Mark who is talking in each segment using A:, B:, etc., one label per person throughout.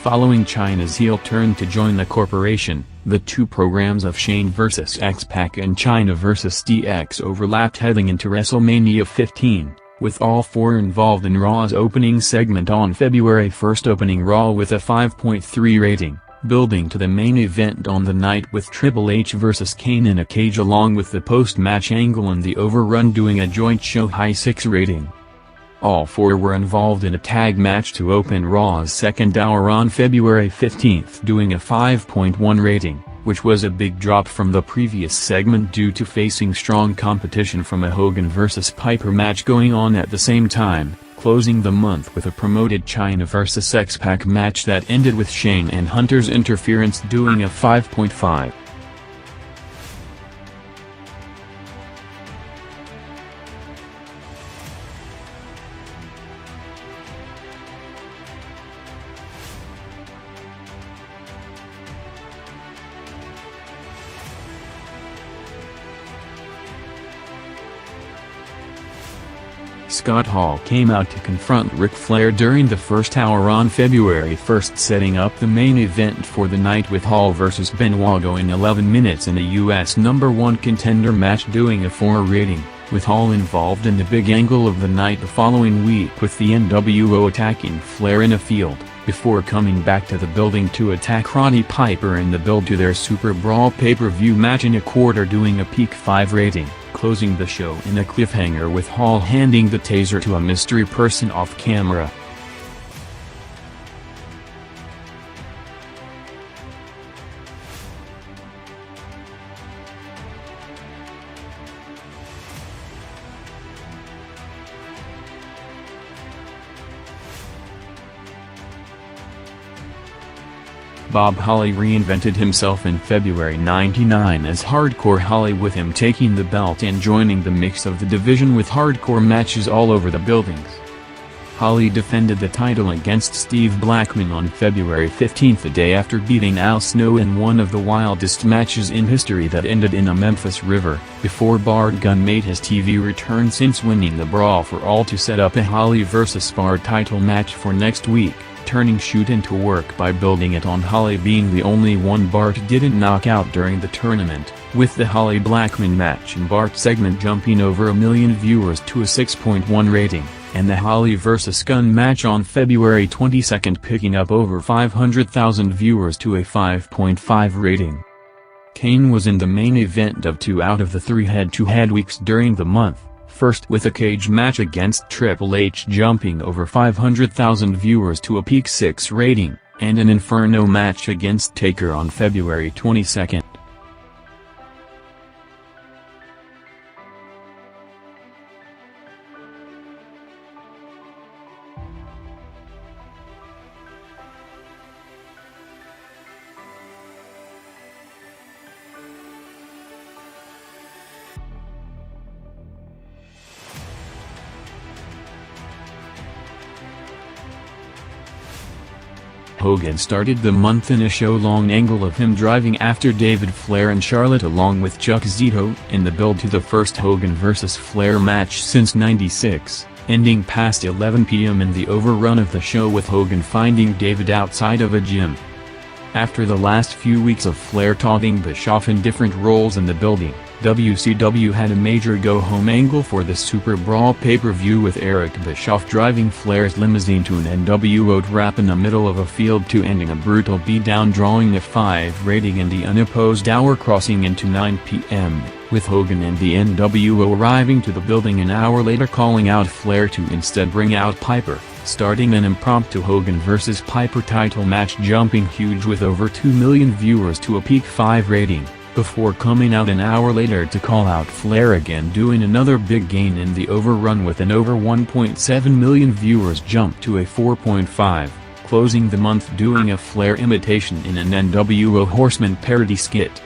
A: Following China's heel turn to join the corporation, the two programs of Shane vs. X-Pac and China vs. DX overlapped heading into WrestleMania 15, with all four involved in Raw's opening segment on February 1, opening Raw with a 5.3 rating, building to the main event on the night with Triple H vs. Kane in a cage along with the post-match angle and the Overrun doing a joint show high 6 rating. All four were involved in a tag match to open Raw's second hour on February 15, doing a 5.1 rating, which was a big drop from the previous segment due to facing strong competition from a Hogan vs. Piper match going on at the same time, closing the month with a promoted China vs. X-Pac match that ended with Shane and Hunter's interference doing a 5.5. Scott Hall came out to confront Ric Flair during the first hour on February 1, setting up the main event for the night with Hall vs. Benoit going 11 minutes in a US #1 contender match doing a 4 rating, with Hall involved in the big angle of the night the following week with the NWO attacking Flair in a field, before coming back to the building to attack Roddy Piper in the build to their Super Brawl pay-per-view match in a quarter doing a peak 5 rating, closing the show in a cliffhanger with Hall handing the taser to a mystery person off camera. Bob Holly reinvented himself in February '99 as Hardcore Holly, with him taking the belt and joining the mix of the division with hardcore matches all over the buildings. Holly defended the title against Steve Blackman on February 15, the day after beating Al Snow in one of the wildest matches in history that ended in a Memphis River, before Bart Gunn made his TV return since winning the Brawl for All to set up a Holly vs. Bart title match for next week, turning shoot into work by building it on Holly being the only one Bart didn't knock out during the tournament, with the Holly Blackman match and Bart segment jumping over 1 million viewers to a 6.1 rating, and the Holly vs. Gunn match on February 22 picking up over 500,000 viewers to a 5.5 rating. Kane was in the main event of 2 out of the 3 head-to-head weeks during the month. First with a cage match against Triple H jumping over 500,000 viewers to a peak 6 rating, and an Inferno match against Taker on February 22. Hogan started the month in a show-long angle of him driving after David Flair and Charlotte along with Chuck Zito in the build to the first Hogan vs. Flair match since '96, ending past 11 p.m. in the overrun of the show with Hogan finding David outside of a gym. After the last few weeks of Flair taunting Bischoff in different roles in the building, WCW had a major go-home angle for the Super Brawl pay-per-view with Eric Bischoff driving Flair's limousine to an NWO trap in the middle of a field to ending a brutal beatdown drawing a 5 rating in the unopposed hour crossing into 9 p.m., with Hogan and the NWO arriving to the building an hour later calling out Flair to instead bring out Piper, starting an impromptu Hogan vs. Piper title match jumping huge with over 2 million viewers to a peak 5 rating, before coming out an hour later to call out Flair again doing another big gain in the overrun with an over 1.7 million viewers jump to a 4.5, closing the month doing a Flair imitation in an NWO Horseman parody skit.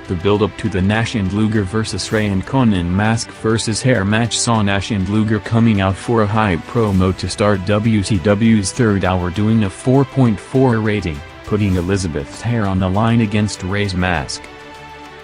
A: The build-up to the Nash and Luger vs. Ray and Konnan Mask vs. Hair match saw Nash and Luger coming out for a hype promo to start WCW's third hour, doing a 4.4 rating, putting Elizabeth's hair on the line against Ray's mask.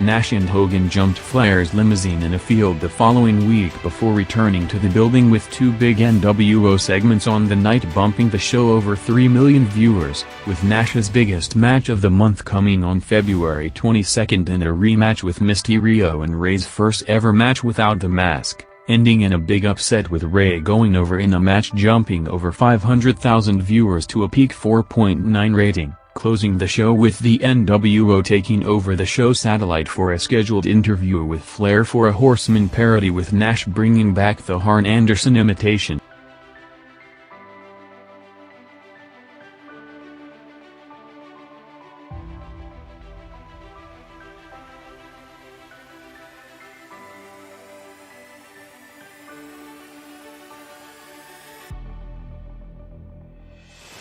A: Nash and Hogan jumped Flair's limousine in a field the following week before returning to the building with two big NWO segments on the night, bumping the show over 3 million viewers, with Nash's biggest match of the month coming on February 22nd in a rematch with Mysterio and Ray's first ever match without the mask, ending in a big upset with Ray going over in a match, jumping over 500,000 viewers to a peak 4.9 rating. Closing the show with the NWO taking over the show satellite for a scheduled interview with Flair for a Horseman parody, with Nash bringing back the Arn Anderson imitation.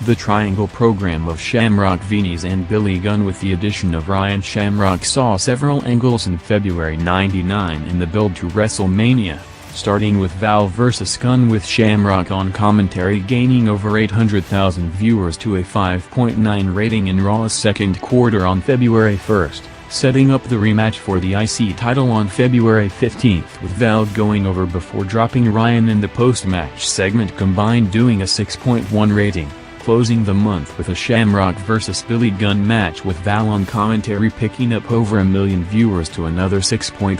A: The Triangle program of Shamrock Venus and Billy Gunn with the addition of Ryan Shamrock saw several angles in February '99 in the build to WrestleMania, starting with Val vs. Gunn, with Shamrock on commentary gaining over 800,000 viewers to a 5.9 rating in Raw's second quarter on February 1st, setting up the rematch for the IC title on February 15th, with Val going over before dropping Ryan in the post-match segment, combined doing a 6.1 rating. Closing the month with a Shamrock vs. Billy Gunn match with Val on commentary picking up over 1 million viewers to another 6.1.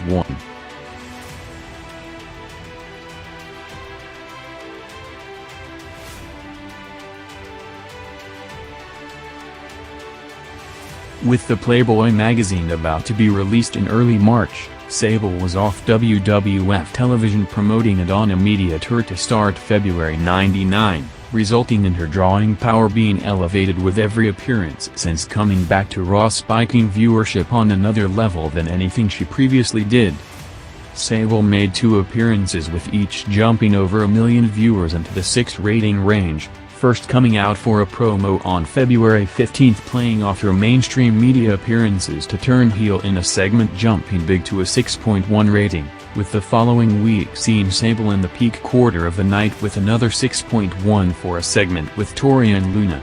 A: With the Playboy magazine about to be released in early March, Sable was off WWF television promoting it on a media tour to start February '99. Resulting in her drawing power being elevated with every appearance since coming back to Raw, spiking viewership on another level than anything she previously did. Sable made 2 appearances with each jumping over 1 million viewers into the 6 rating range, first coming out for a promo on February 15th, playing off her mainstream media appearances to turn heel in a segment, jumping big to a 6.1 rating, with the following week seeing Sable in the peak quarter of the night with another 6.1 for a segment with Tori and Luna.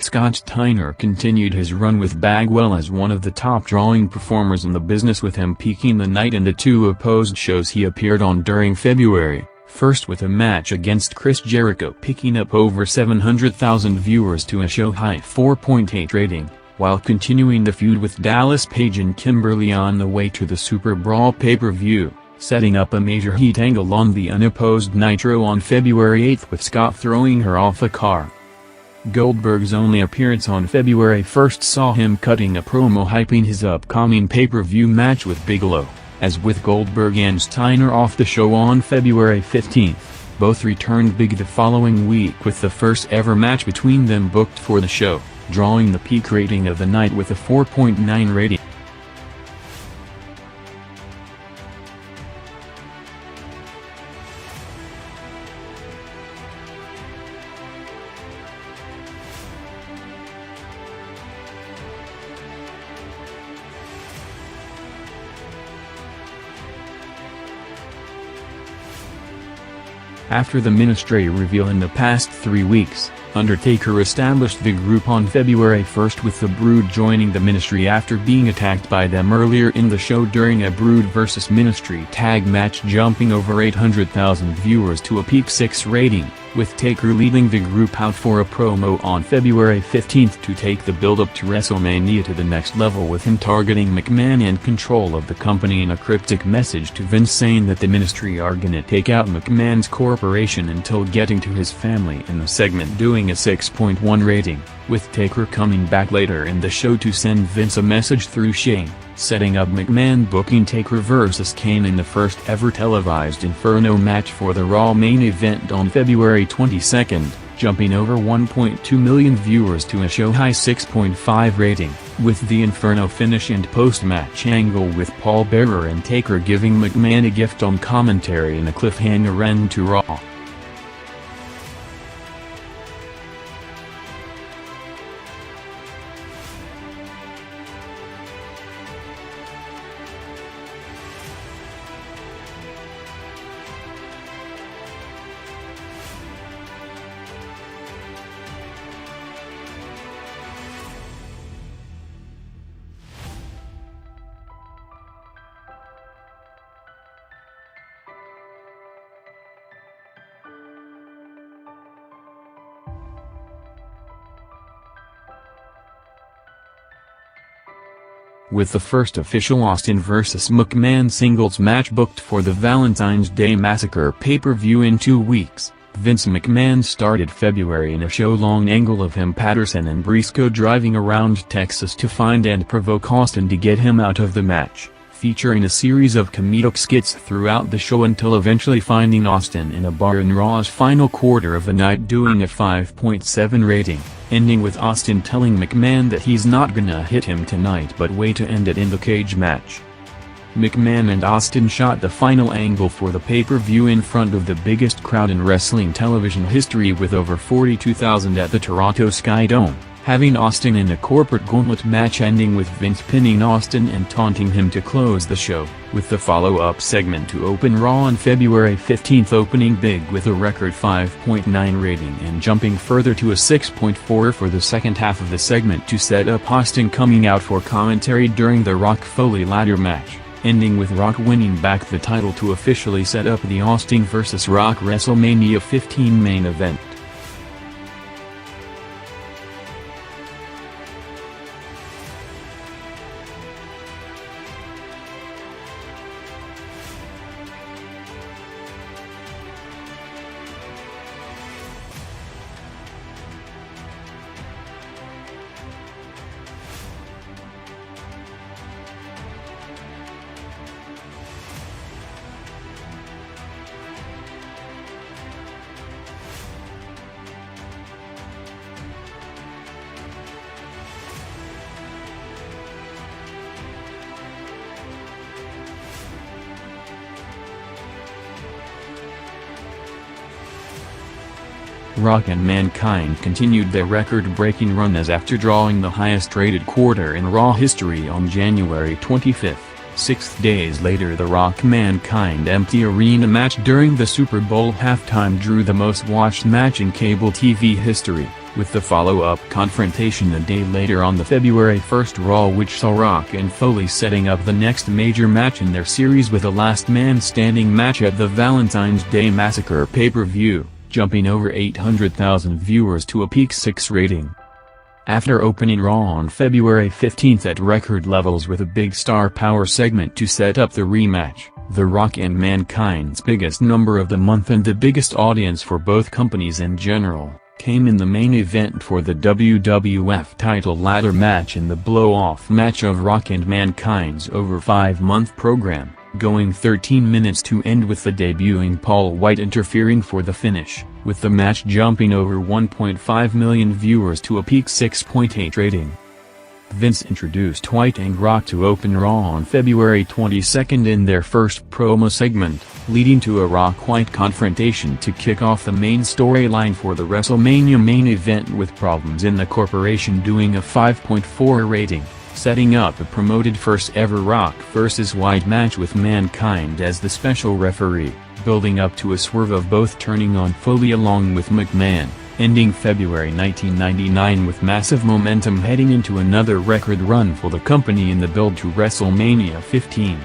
A: Scott Steiner continued his run with Bagwell as one of the top drawing performers in the business, with him peaking the night in the 2 opposed shows he appeared on during February, first with a match against Chris Jericho picking up over 700,000 viewers to a show-high 4.8 rating, while continuing the feud with Dallas Page and Kimberly on the way to the Super Brawl pay-per-view, setting up a major heat angle on the unopposed Nitro on February 8th with Scott throwing her off a car. Goldberg's only appearance on February 1st saw him cutting a promo hyping his upcoming pay-per-view match with Bigelow, as with Goldberg and Steiner off the show on February 15th, both returned big the following week with the first ever match between them booked for the show, drawing the peak rating of the night with a 4.9 rating. After the Ministry reveal in the past 3 weeks, Undertaker established the group on February 1st, with the Brood joining the Ministry after being attacked by them earlier in the show during a Brood vs Ministry tag match, jumping over 800,000 viewers to a peak 6 rating, with Taker leading the group out for a promo on February 15 to take the build-up to WrestleMania to the next level, with him targeting McMahon and control of the company in a cryptic message to Vince saying that the ministry are gonna take out McMahon's corporation until getting to his family, in the segment doing a 6.1 rating, with Taker coming back later in the show to send Vince a message through Shane, setting up McMahon booking Taker vs. Kane in the first ever televised Inferno match for the Raw main event on February 22, jumping over 1.2 million viewers to a show-high 6.5 rating, with the Inferno finish and post-match angle with Paul Bearer and Taker giving McMahon a gift on commentary and a cliffhanger end to Raw. With the first official Austin vs. McMahon singles match booked for the Valentine's Day Massacre pay-per-view in 2 weeks, Vince McMahon started February in a show-long angle of him, Patterson and Briscoe driving around Texas to find and provoke Austin to get him out of the match, featuring a series of comedic skits throughout the show until eventually finding Austin in a bar in Raw's final quarter of the night doing a 5.7 rating, ending with Austin telling McMahon that he's not gonna hit him tonight but wait to end it in the cage match. McMahon and Austin shot the final angle for the pay-per-view in front of the biggest crowd in wrestling television history, with over 42,000 at the Toronto Sky Dome, having Austin in a corporate gauntlet match ending with Vince pinning Austin and taunting him to close the show, with the follow-up segment to open Raw on February 15 opening big with a record 5.9 rating and jumping further to a 6.4 for the second half of the segment to set up Austin coming out for commentary during the Rock Foley ladder match, ending with Rock winning back the title to officially set up the Austin vs. Rock WrestleMania 15 main event. Rock and Mankind continued their record-breaking run as after drawing the highest-rated quarter in Raw history on January 25, 6 days later the Rock-Mankind empty arena match during the Super Bowl halftime drew the most-watched match in cable TV history, with the follow-up confrontation a day later on the February 1 Raw, which saw Rock and Foley setting up the next major match in their series with a last man standing match at the Valentine's Day Massacre pay-per-view, jumping over 800,000 viewers to a peak 6 rating. After opening Raw on February 15 at record levels with a big star power segment to set up the rematch, The Rock and Mankind's biggest number of the month and the biggest audience for both companies in general, came in the main event for the WWF title ladder match in the blow-off match of Rock and Mankind's over 5-month program, going 13 minutes to end with the debuting Paul White interfering for the finish, with the match jumping over 1.5 million viewers to a peak 6.8 rating. Vince introduced White and Rock to open Raw on February 22 in their first promo segment, leading to a Rock-White confrontation to kick off the main storyline for the WrestleMania main event, with Problems in the Corporation doing a 5.4 rating, setting up a promoted first-ever Rock vs. White match with Mankind as the special referee, building up to a swerve of both turning on Foley along with McMahon, ending February 1999 with massive momentum heading into another record run for the company in the build to WrestleMania 15.